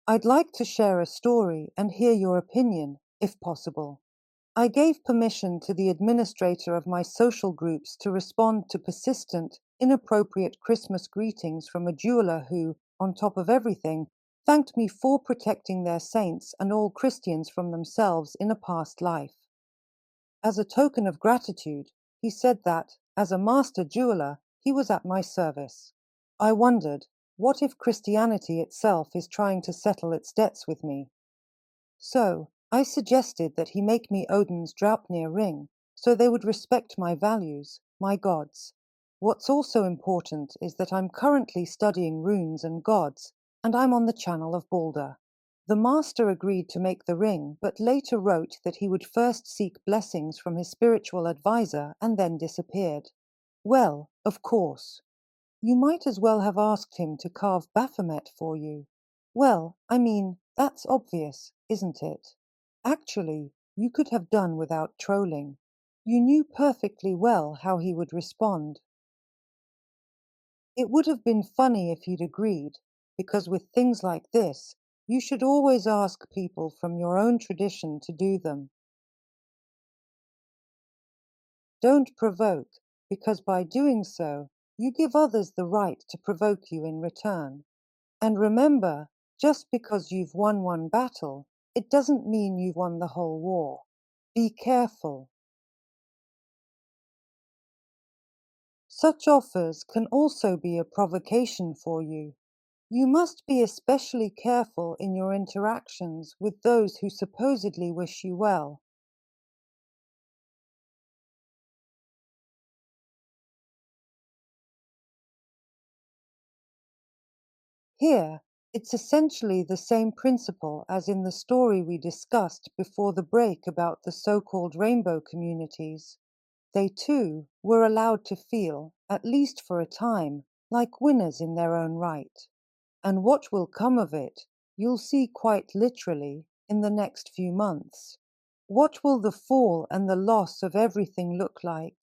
I'd like to share a story and hear your opinion, if possible. I gave permission to the administrator of my social groups to respond to persistent, inappropriate Christmas greetings from a jeweler who, on top of everything, thanked me for protecting their saints and all Christians from themselves in a past life. As a token of gratitude, he said that, as a master jeweler, he was at my service. I wondered, what if Christianity itself is trying to settle its debts with me? So, I suggested that he make me Odin's Draupnir ring, so they would respect my values, my gods. What's also important is that I'm currently studying runes and gods, and I'm on the channel of Baldr. The master agreed to make the ring, but later wrote that he would first seek blessings from his spiritual advisor and then disappeared. Well, of course. You might as well have asked him to carve Baphomet for you. Well, I mean, that's obvious, isn't it? Actually, you could have done without trolling. You knew perfectly well how he would respond. It would have been funny if he'd agreed, because with things like this, you should always ask people from your own tradition to do them. Don't provoke, because by doing so, you give others the right to provoke you in return. And remember, just because you've won one battle, it doesn't mean you've won the whole war. Be careful. Such offers can also be a provocation for you. You must be especially careful in your interactions with those who supposedly wish you well. Here, it's essentially the same principle as in the story we discussed before the break about the so-called rainbow communities. They too were allowed to feel, at least for a time, like winners in their own right. And what will come of it, you'll see quite literally in the next few months. What will the fall and the loss of everything look like?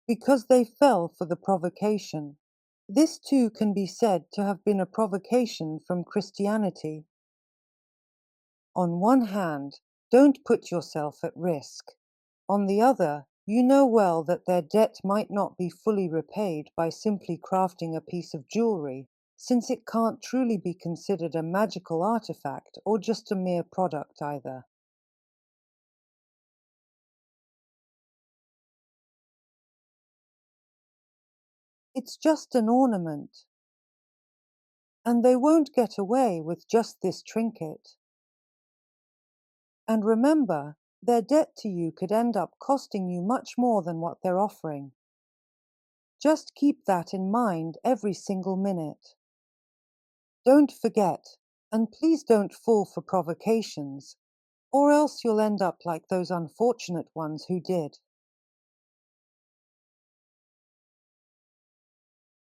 Because they fell for the provocation. This too can be said to have been a provocation from Christianity. On one hand, don't put yourself at risk. On the other, you know well that their debt might not be fully repaid by simply crafting a piece of jewelry, since it can't truly be considered a magical artifact or just a mere product either. It's just an ornament, and they won't get away with just this trinket. And remember, their debt to you could end up costing you much more than what they're offering. Just keep that in mind every single minute. Don't forget, and please don't fall for provocations, or else you'll end up like those unfortunate ones who did.